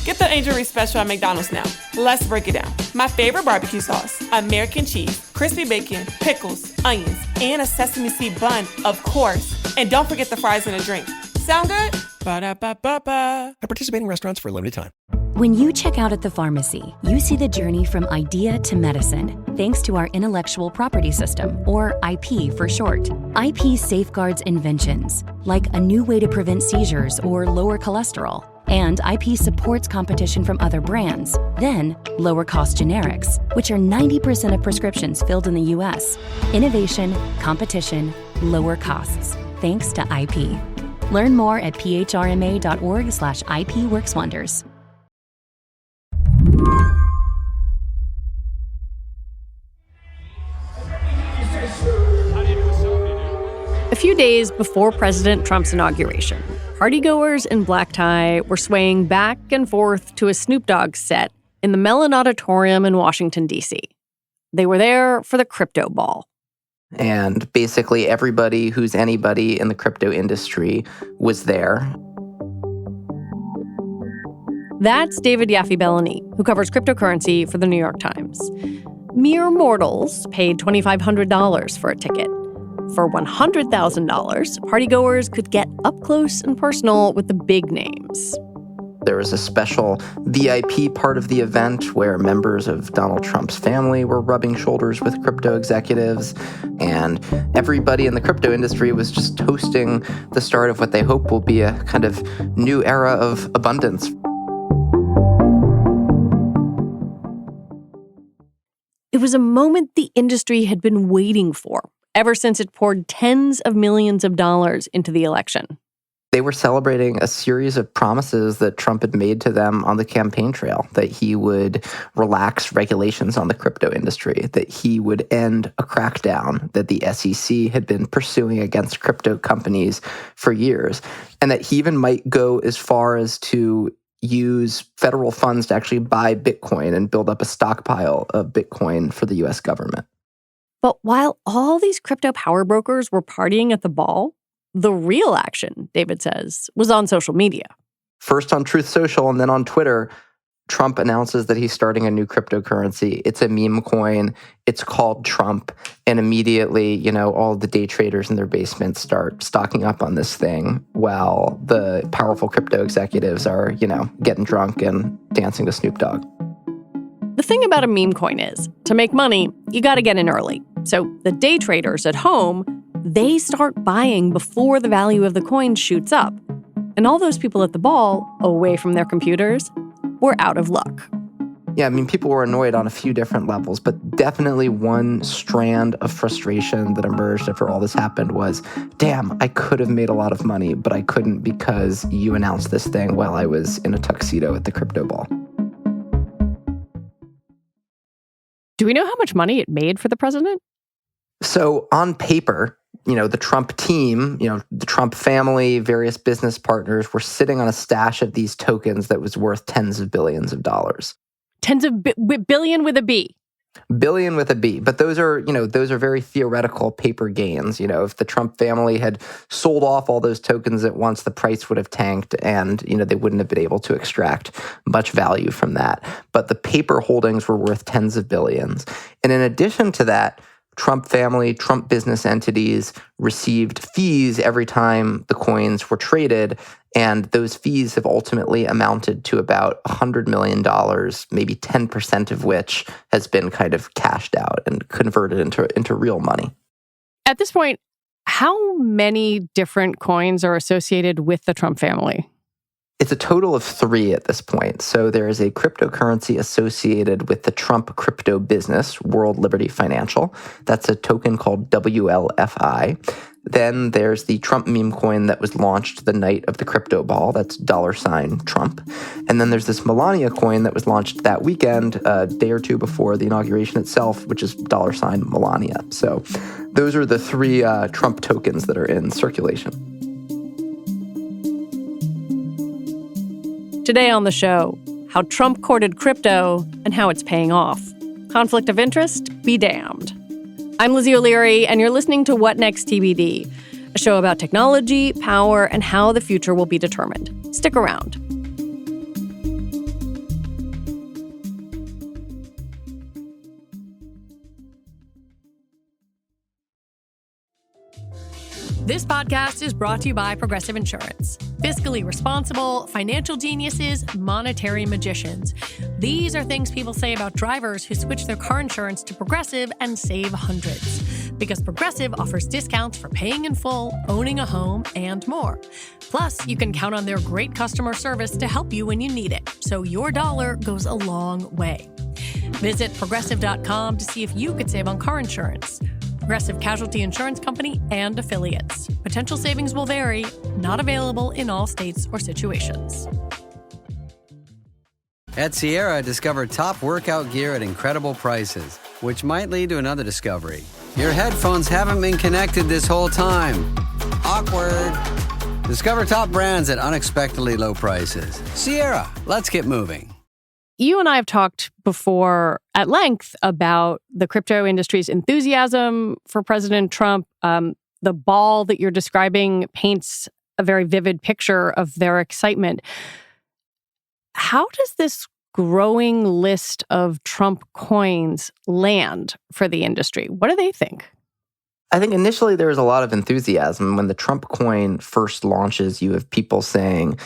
Get the Angel Reese special at McDonald's now. Let's break it down. My favorite barbecue sauce, American cheese, crispy bacon, pickles, onions, and a sesame seed bun, of course. And don't forget the fries and a drink. Sound good? Ba-da-ba-ba-ba. At participating restaurants for a limited time. When you check out at the pharmacy, you see the journey from idea to medicine, thanks to our intellectual property system, or IP for short. IP safeguards inventions, like a new way to prevent seizures or lower cholesterol. And IP supports competition from other brands. Then, lower-cost generics, which are 90% of prescriptions filled in the U.S. Innovation, competition, lower costs, thanks to IP. Learn more at phrma.org/IP Works Wonders. A few days before President Trump's inauguration, partygoers in black tie were swaying back and forth to a Snoop Dogg set in the Mellon Auditorium in Washington, D.C. They were there for the crypto ball. And basically everybody who's anybody in the crypto industry was there. That's David Yaffe-Bellany, who covers cryptocurrency for the New York Times. Mere mortals paid $2,500 for a ticket. For $100,000, partygoers could get up close and personal with the big names. There was a special VIP part of the event where members of Donald Trump's family were rubbing shoulders with crypto executives, and everybody in the crypto industry was just toasting the start of what they hope will be a kind of new era of abundance. It was a moment the industry had been waiting for ever since it poured tens of millions of dollars into the election. They were celebrating a series of promises that Trump had made to them on the campaign trail, that he would relax regulations on the crypto industry, that he would end a crackdown that the SEC had been pursuing against crypto companies for years, and that he even might go as far as to use federal funds to actually buy Bitcoin and build up a stockpile of Bitcoin for the U.S. government. But while all these crypto power brokers were partying at the ball, the real action, David says, was on social media. First on Truth Social and then on Twitter, Trump announces that he's starting a new cryptocurrency. It's a meme coin. It's called Trump. And immediately, all the day traders in their basements start stocking up on this thing while the powerful crypto executives are, getting drunk and dancing to Snoop Dogg. The thing about a meme coin is, to make money, you got to get in early. So the day traders at home, they start buying before the value of the coin shoots up. And all those people at the ball, away from their computers, were out of luck. Yeah, people were annoyed on a few different levels, but definitely one strand of frustration that emerged after all this happened was, damn, I could have made a lot of money, but I couldn't because you announced this thing while I was in a tuxedo at the crypto ball. Do we know how much money it made for the president? So on paper, the Trump team, the Trump family, various business partners were sitting on a stash of these tokens that was worth tens of billions of dollars. Tens of billion with a B. Billion with a B. But those are very theoretical paper gains. If the Trump family had sold off all those tokens at once, the price would have tanked and, they wouldn't have been able to extract much value from that. But the paper holdings were worth tens of billions. And in addition to that, Trump family, Trump business entities received fees every time the coins were traded, and those fees have ultimately amounted to about $100 million, maybe 10% of which has been kind of cashed out and converted into real money. At this point, how many different coins are associated with the Trump family? It's a total of 3 at this point. So there is a cryptocurrency associated with the Trump crypto business, World Liberty Financial. That's a token called WLFI. Then there's the Trump meme coin that was launched the night of the crypto ball. That's $Trump. And then there's this Melania coin that was launched that weekend, a day or two before the inauguration itself, which is $Melania. So those are the 3 Trump tokens that are in circulation. Today on the show, how Trump courted crypto and how it's paying off. Conflict of interest? Be damned. I'm Lizzie O'Leary, and you're listening to What Next TBD, a show about technology, power, and how the future will be determined. Stick around. This podcast is brought to you by Progressive Insurance. Fiscally responsible, financial geniuses, monetary magicians. These are things people say about drivers who switch their car insurance to Progressive and save hundreds. Because Progressive offers discounts for paying in full, owning a home, and more. Plus, you can count on their great customer service to help you when you need it, so your dollar goes a long way. Visit Progressive.com to see if you could save on car insurance. Progressive Casualty Insurance Company and Affiliates. Potential savings will vary. Not available in all states or situations. At Sierra, discover top workout gear at incredible prices, which might lead to another discovery. Your headphones haven't been connected this whole time. Awkward. Discover top brands at unexpectedly low prices. Sierra, let's get moving. You and I have talked before at length about the crypto industry's enthusiasm for President Trump. The ball that you're describing paints a very vivid picture of their excitement. How does this growing list of Trump coins land for the industry? What do they think? I think initially there was a lot of enthusiasm. When the Trump coin first launches, you have people saying,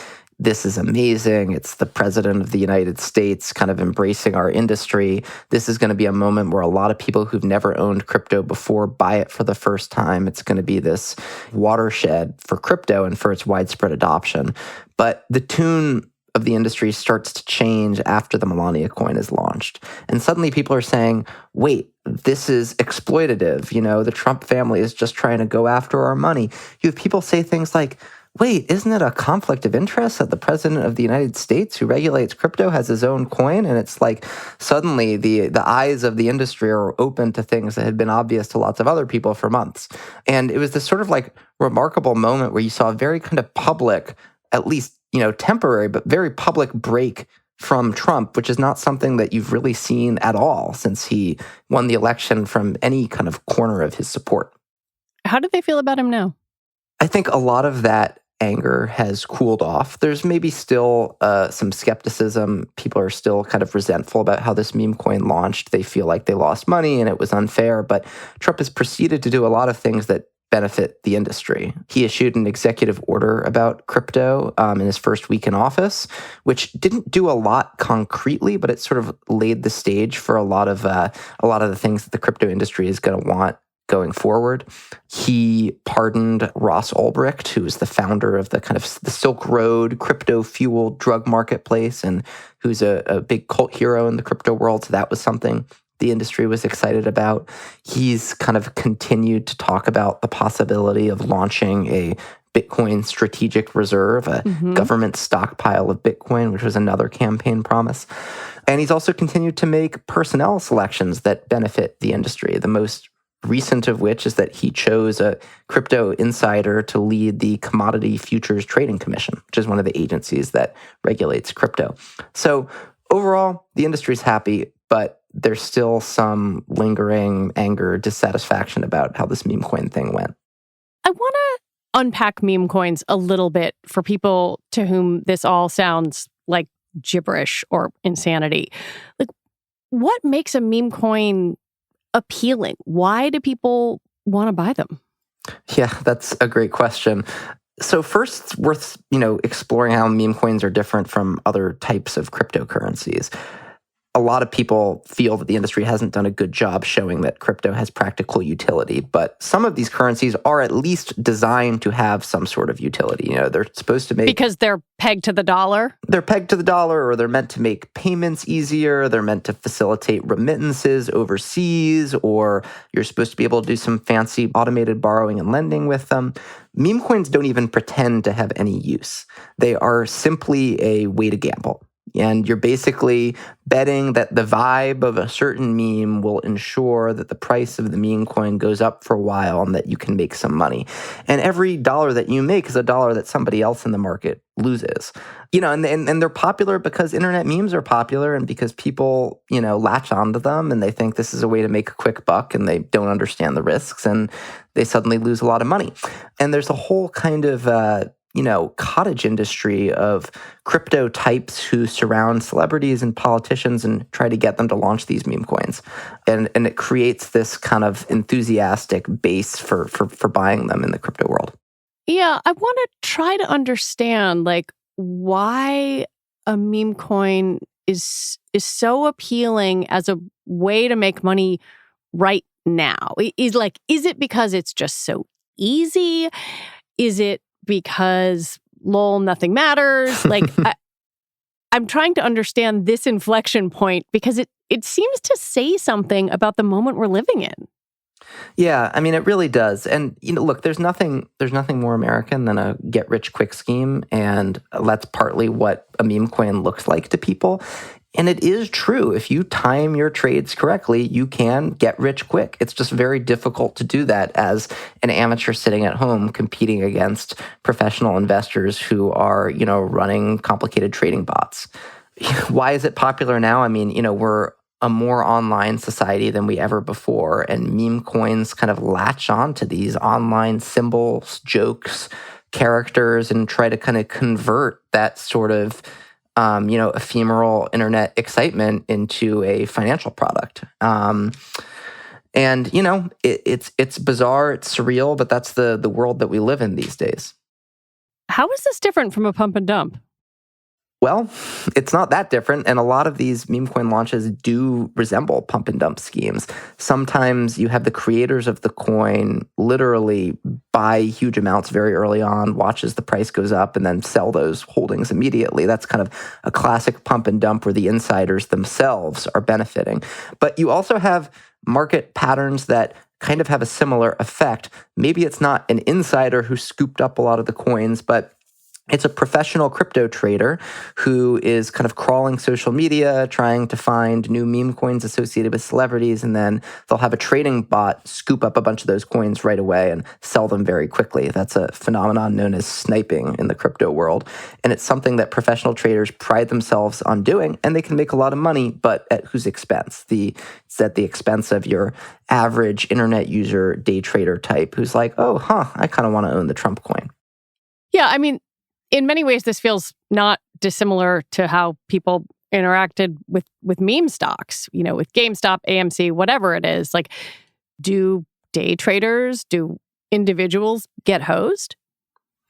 this is amazing. It's the president of the United States kind of embracing our industry. This is going to be a moment where a lot of people who've never owned crypto before buy it for the first time. It's going to be this watershed for crypto and for its widespread adoption. But the tune of the industry starts to change after the Melania coin is launched. And suddenly people are saying, wait, this is exploitative. You know, the Trump family is just trying to go after our money. You have people say things like, wait, isn't it a conflict of interest that the president of the United States who regulates crypto has his own coin? And it's like suddenly the eyes of the industry are open to things that had been obvious to lots of other people for months. And it was this sort of like remarkable moment where you saw a very kind of public, at least, temporary, but very public break from Trump, which is not something that you've really seen at all since he won the election from any kind of corner of his support. How do they feel about him now? I think a lot of that anger has cooled off. There's maybe still some skepticism. People are still kind of resentful about how this meme coin launched. They feel like they lost money and it was unfair. But Trump has proceeded to do a lot of things that benefit the industry. He issued an executive order about crypto in his first week in office, which didn't do a lot concretely, but it sort of laid the stage for a lot of the things that the crypto industry is going to want going forward. He pardoned Ross Ulbricht, who is the founder of the kind of the Silk Road crypto-fueled drug marketplace and who's a big cult hero in the crypto world. So that was something the industry was excited about. He's kind of continued to talk about the possibility of launching a Bitcoin strategic reserve, a government stockpile of Bitcoin, which was another campaign promise. And he's also continued to make personnel selections that benefit the industry. The most recent of which is that he chose a crypto insider to lead the Commodity Futures Trading Commission, which is one of the agencies that regulates crypto. So overall, the industry's happy, but there's still some lingering anger, dissatisfaction about how this meme coin thing went. I want to unpack meme coins a little bit for people to whom this all sounds like gibberish or insanity. Like, what makes a meme coin appealing? Why do people want to buy them? Yeah, that's a great question. So first, it's worth, exploring how meme coins are different from other types of cryptocurrencies. A lot of people feel that the industry hasn't done a good job showing that crypto has practical utility, but some of these currencies are at least designed to have some sort of utility. They're supposed to make... Because they're pegged to the dollar? They're pegged to the dollar, or they're meant to make payments easier. They're meant to facilitate remittances overseas, or you're supposed to be able to do some fancy automated borrowing and lending with them. Meme coins don't even pretend to have any use. They are simply a way to gamble. And you're basically betting that the vibe of a certain meme will ensure that the price of the meme coin goes up for a while and that you can make some money. And every dollar that you make is a dollar that somebody else in the market loses. And they're popular because internet memes are popular and because people, latch onto them and they think this is a way to make a quick buck and they don't understand the risks and they suddenly lose a lot of money. And there's a whole kind of cottage industry of crypto types who surround celebrities and politicians and try to get them to launch these meme coins. And it creates this kind of enthusiastic base for buying them in the crypto world. Yeah, I want to try to understand why a meme coin is so appealing as a way to make money right now. Is it because it's just so easy? Is it because lol, nothing matters? I'm trying to understand this inflection point because it seems to say something about the moment we're living in. Yeah, I mean, it really does. And, look, there's nothing more American than a get-rich-quick scheme, and that's partly what a meme coin looks like to people. And it is true. If you time your trades correctly, you can get rich quick. It's just very difficult to do that as an amateur sitting at home competing against professional investors who are, running complicated trading bots. Why is it popular now? I mean, we're a more online society than we ever before, and meme coins kind of latch on to these online symbols, jokes, characters, and try to kind of convert that sort of ephemeral internet excitement into a financial product. And it's bizarre, it's surreal, but that's the world that we live in these days. How is this different from a pump and dump? Well, it's not that different, and a lot of these meme coin launches do resemble pump and dump schemes. Sometimes you have the creators of the coin literally buy huge amounts very early on, watch as the price goes up, and then sell those holdings immediately. That's kind of a classic pump and dump where the insiders themselves are benefiting. But you also have market patterns that kind of have a similar effect. Maybe it's not an insider who scooped up a lot of the coins, but it's a professional crypto trader who is kind of crawling social media, trying to find new meme coins associated with celebrities, and then they'll have a trading bot scoop up a bunch of those coins right away and sell them very quickly. That's a phenomenon known as sniping in the crypto world. And it's something that professional traders pride themselves on doing, and they can make a lot of money, but at whose expense? It's at the expense of your average internet user, day trader type who's like, I kind of want to own the Trump coin. Yeah, I mean, in many ways, this feels not dissimilar to how people interacted with meme stocks, with GameStop, AMC, whatever it is. Do day traders, do individuals get hosed?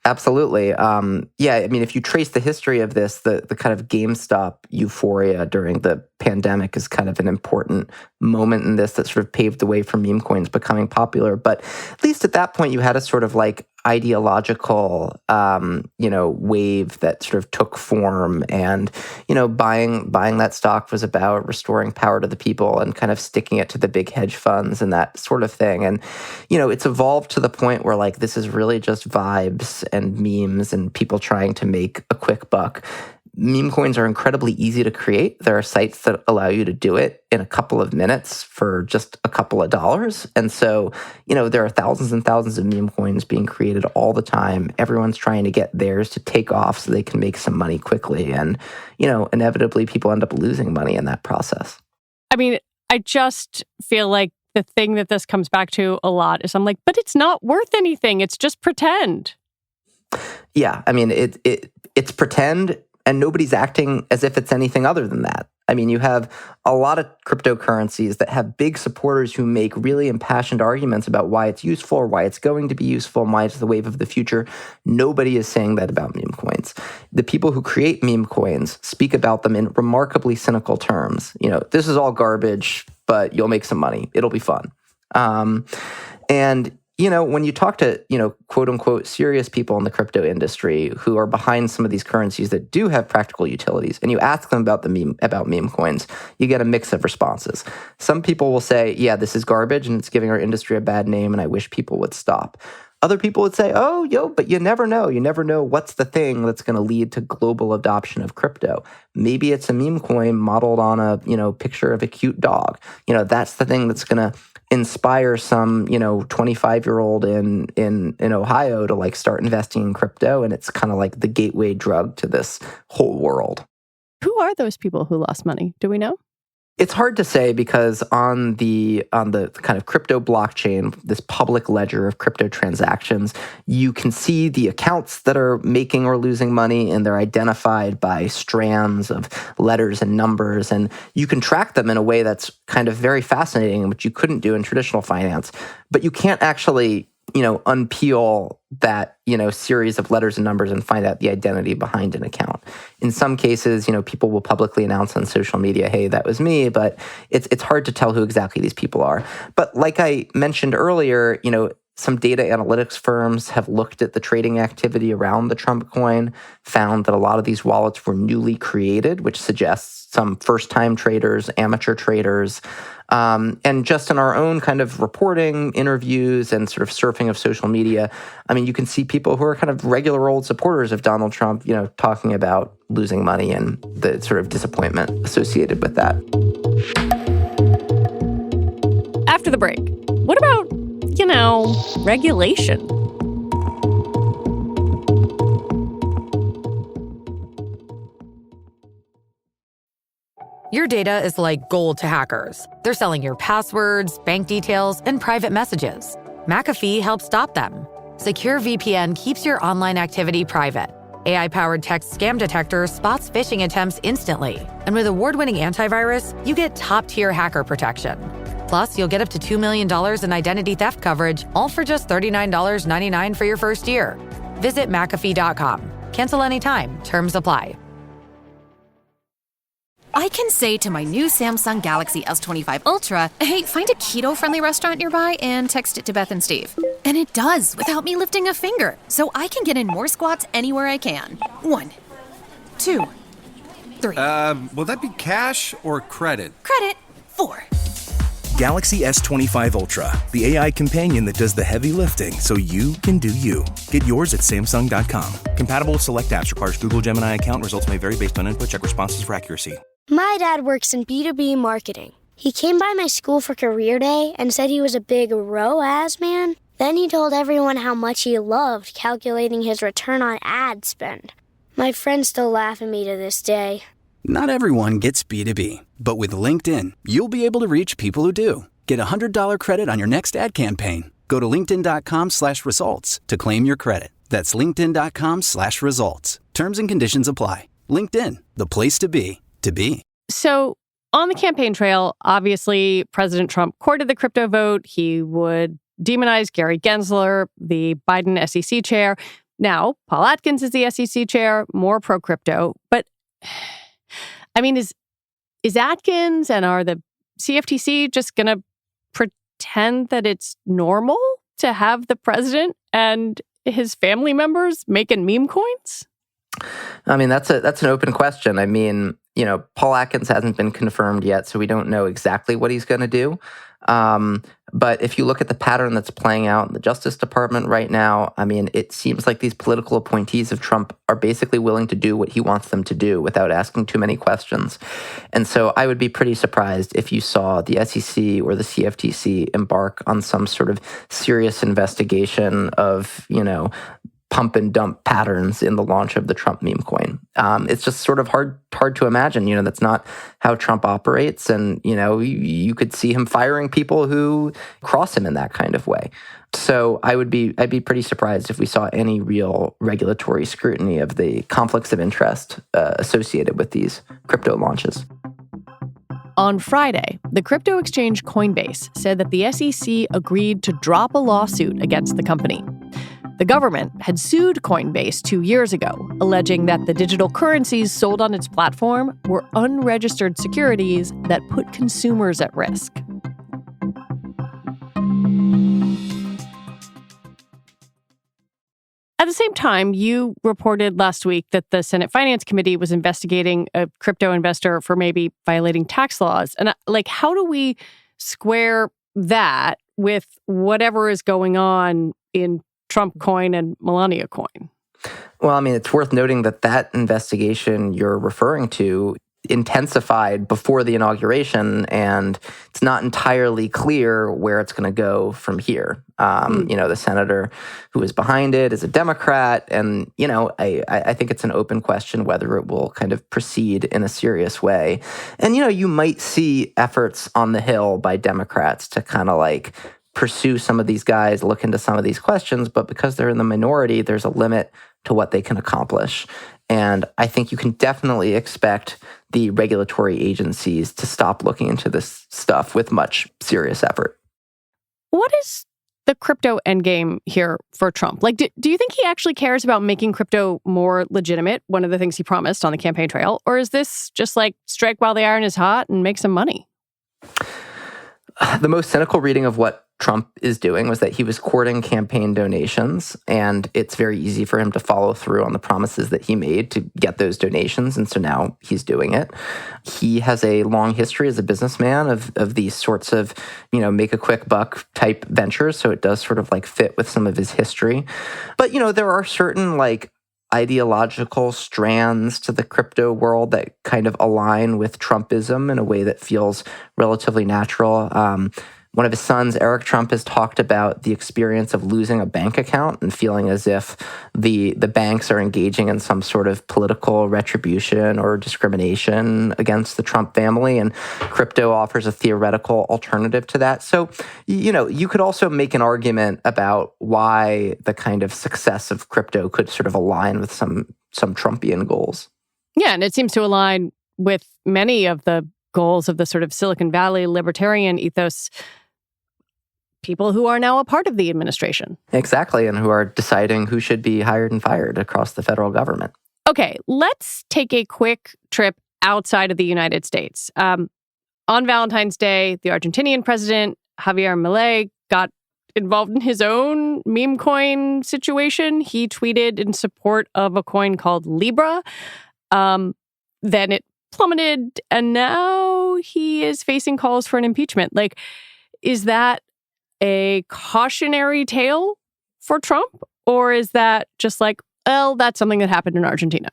Absolutely. Yeah, I mean, if you trace the history of this, the kind of GameStop euphoria during the pandemic is kind of an important moment in this that sort of paved the way for meme coins becoming popular. But at least at that point, you had a sort of ideological, wave that sort of took form, and buying that stock was about restoring power to the people and kind of sticking it to the big hedge funds and that sort of thing. And it's evolved to the point where this is really just vibes and memes and people trying to make a quick buck. Meme coins are incredibly easy to create. There are sites that allow you to do it in a couple of minutes for just a couple of dollars. And so, there are thousands and thousands of meme coins being created all the time. Everyone's trying to get theirs to take off so they can make some money quickly. And, inevitably people end up losing money in that process. I mean, I just feel like the thing that this comes back to a lot is I'm like, but it's not worth anything. It's just pretend. Yeah, I mean, it's pretend. And nobody's acting as if it's anything other than that. I mean, you have a lot of cryptocurrencies that have big supporters who make really impassioned arguments about why it's useful or why it's going to be useful and why it's the wave of the future. Nobody is saying that about meme coins. The people who create meme coins speak about them in remarkably cynical terms. This is all garbage, but you'll make some money. It'll be fun. And when you talk to, quote unquote, serious people in the crypto industry who are behind some of these currencies that do have practical utilities, and you ask them about meme coins, you get a mix of responses. Some people will say, yeah, this is garbage and it's giving our industry a bad name and I wish people would stop. Other people would say, but you never know. You never know what's the thing that's going to lead to global adoption of crypto. Maybe it's a meme coin modeled on a, picture of a cute dog. That's the thing that's going to inspire some, 25-year-old in Ohio to start investing in crypto. And it's kind of like the gateway drug to this whole world. Who are those people who lost money? Do we know? It's hard to say because on the kind of crypto blockchain, this public ledger of crypto transactions, you can see the accounts that are making or losing money, and they're identified by strands of letters and numbers, and you can track them in a way that's kind of very fascinating, which you couldn't do in traditional finance. But you can't actually, unpeel that, series of letters and numbers and find out the identity behind an account. In some cases, people will publicly announce on social media, hey, that was me, but it's hard to tell who exactly these people are. But like I mentioned earlier, some data analytics firms have looked at the trading activity around the Trump coin, found that a lot of these wallets were newly created, which suggests some first-time traders, amateur traders. And just in our own kind of reporting, interviews, and sort of surfing of social media, you can see people who are kind of regular old supporters of Donald Trump, talking about losing money and the sort of disappointment associated with that. After the break, what about, regulation? Your data is like gold to hackers. They're selling your passwords, bank details, and private messages. McAfee helps stop them. Secure VPN keeps your online activity private. AI-powered text scam detector spots phishing attempts instantly. And with award-winning antivirus, you get top-tier hacker protection. Plus, you'll get up to $2 million in identity theft coverage, all for just $39.99 for your first year. Visit McAfee.com. Cancel anytime. Terms apply. I can say to my new Samsung Galaxy S25 Ultra, hey, find a keto-friendly restaurant nearby and text it to Beth and Steve. And it does, without me lifting a finger. So I can get in more squats anywhere I can. 1, 2, 3. Will that be cash or credit? Credit. 4. Galaxy S25 Ultra, the AI companion that does the heavy lifting so you can do you. Get yours at Samsung.com. Compatible with select apps. Requires Google Gemini account. Results may vary based on input. Check responses for accuracy. My dad works in B2B marketing. He came by my school for career day and said he was a big ROAS man. Then he told everyone how much he loved calculating his return on ad spend. My friends still laugh at me to this day. Not everyone gets B2B, but with LinkedIn, you'll be able to reach people who do. Get a $100 credit on your next ad campaign. Go to linkedin.com/results to claim your credit. That's linkedin.com/results. Terms and conditions apply. LinkedIn, the place to be, to be. So on the campaign trail, obviously, President Trump courted the crypto vote. He would demonize Gary Gensler, the Biden SEC chair. Now, Paul Atkins is the SEC chair, more pro-crypto. But, is Atkins and are the CFTC just going to pretend that it's normal to have the president and his family members making meme coins? That's an open question. Paul Atkins hasn't been confirmed yet, so we don't know exactly what he's going to do. But if you look at the pattern that's playing out in the Justice Department right now, it seems like these political appointees of Trump are basically willing to do what he wants them to do without asking too many questions. And so I would be pretty surprised if you saw the SEC or the CFTC embark on some sort of serious investigation of, pump and dump patterns in the launch of the Trump meme coin. It's just sort of hard to imagine. That's not how Trump operates. And, you could see him firing people who cross him in that kind of way. So I'd be pretty surprised if we saw any real regulatory scrutiny of the conflicts of interest associated with these crypto launches. On Friday, the crypto exchange Coinbase said that the SEC agreed to drop a lawsuit against the company. The government had sued Coinbase 2 years ago, alleging that the digital currencies sold on its platform were unregistered securities that put consumers at risk. At the same time, you reported last week that the Senate Finance Committee was investigating a crypto investor for maybe violating tax laws. And how do we square that with whatever is going on in Trump coin and Melania coin? Well, it's worth noting that investigation you're referring to intensified before the inauguration, and it's not entirely clear where it's going to go from here. The senator who is behind it is a Democrat, and, I think it's an open question whether it will kind of proceed in a serious way. And, you might see efforts on the Hill by Democrats to kind of like pursue some of these guys, look into some of these questions, but because they're in the minority, there's a limit to what they can accomplish. And I think you can definitely expect the regulatory agencies to stop looking into this stuff with much serious effort. What is the crypto endgame here for Trump? Like, do you think he actually cares about making crypto more legitimate, one of the things he promised on the campaign trail? Or is this just like strike while the iron is hot and make some money? The most cynical reading of what Trump is doing was that he was courting campaign donations, and it's very easy for him to follow through on the promises that he made to get those donations, and so now he's doing it. He has a long history as a businessman of these sorts of, make a quick buck type ventures, so it does sort of like fit with some of his history. But, there are certain like ideological strands to the crypto world that kind of align with Trumpism in a way that feels relatively natural. One of his sons, Eric Trump, has talked about the experience of losing a bank account and feeling as if the banks are engaging in some sort of political retribution or discrimination against the Trump family, and crypto offers a theoretical alternative to that. So, you could also make an argument about why the kind of success of crypto could sort of align with some Trumpian goals. Yeah, and it seems to align with many of the goals of the sort of Silicon Valley libertarian ethos, people who are now a part of the administration. Exactly, and who are deciding who should be hired and fired across the federal government. Okay, let's take a quick trip outside of the United States. On Valentine's Day, the Argentinian president, Javier Milei, got involved in his own meme coin situation. He tweeted in support of a coin called Libra. Then it plummeted, and now he is facing calls for an impeachment. Like, is that a cautionary tale for Trump? Or is that just like, well, that's something that happened in Argentina?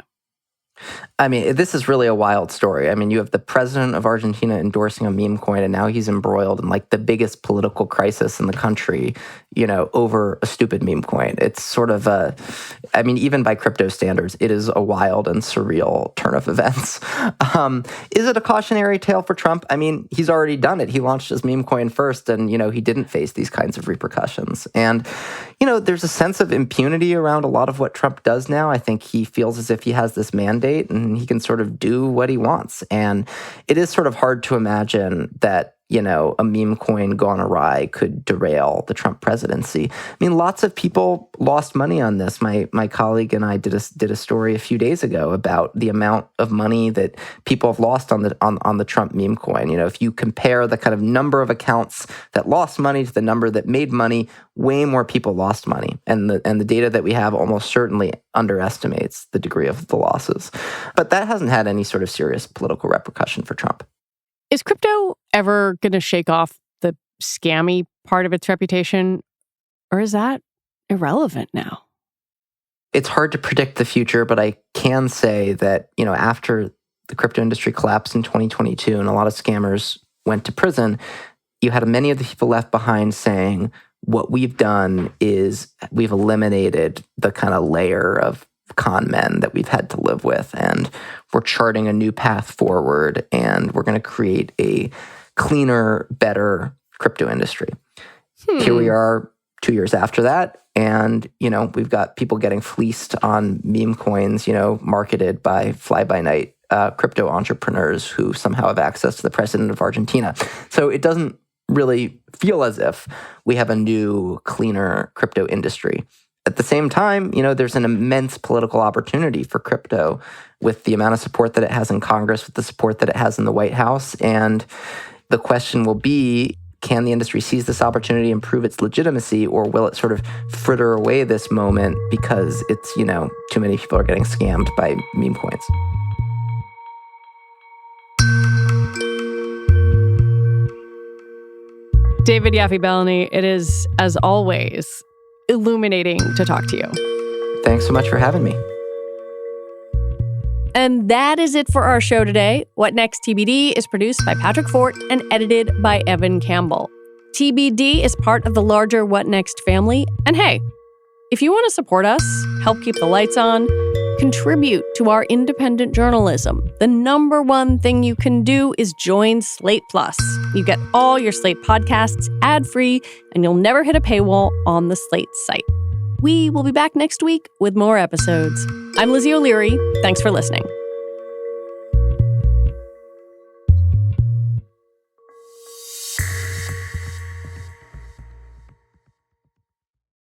I mean, this is really a wild story. I mean, you have the president of Argentina endorsing a meme coin, and now he's embroiled in like the biggest political crisis in the country, over a stupid meme coin. It's sort of even by crypto standards, it is a wild and surreal turn of events. Is it a cautionary tale for Trump? I mean, he's already done it. He launched his meme coin first, and, he didn't face these kinds of repercussions. And, there's a sense of impunity around a lot of what Trump does now. I think he feels as if he has this mandate and he can sort of do what he wants. And it is sort of hard to imagine that, a meme coin gone awry could derail the Trump presidency. I mean, lots of people lost money on this. My colleague and I did a story a few days ago about the amount of money that people have lost on the Trump meme coin. If you compare the kind of number of accounts that lost money to the number that made money, way more people lost money. And the data that we have almost certainly underestimates the degree of the losses. But that hasn't had any sort of serious political repercussion for Trump. Is crypto ever going to shake off the scammy part of its reputation, or is that irrelevant now? It's hard to predict the future, but I can say that, after the crypto industry collapsed in 2022 and a lot of scammers went to prison, you had many of the people left behind saying, what we've done is we've eliminated the kind of layer of con men that we've had to live with, and we're charting a new path forward, and we're going to create a cleaner, better crypto industry. Here we are 2 years after that, and we've got people getting fleeced on meme coins, marketed by fly-by-night crypto entrepreneurs who somehow have access to the president of Argentina. So it doesn't really feel as if we have a new, cleaner crypto industry. At the same time, there's an immense political opportunity for crypto with the amount of support that it has in Congress, with the support that it has in the White House. And the question will be, can the industry seize this opportunity and prove its legitimacy, or will it sort of fritter away this moment because it's, too many people are getting scammed by meme coins? David Yaffe-Bellany, it is, as always, illuminating to talk to you. Thanks so much for having me. And that is it for our show today. What Next TBD is produced by Patrick Fort and edited by Evan Campbell. TBD is part of the larger What Next family. And hey, if you want to support us, help keep the lights on, contribute to our independent journalism, the number one thing you can do is join Slate Plus. You get all your Slate podcasts ad-free, and you'll never hit a paywall on the Slate site. We will be back next week with more episodes. I'm Lizzie O'Leary. Thanks for listening.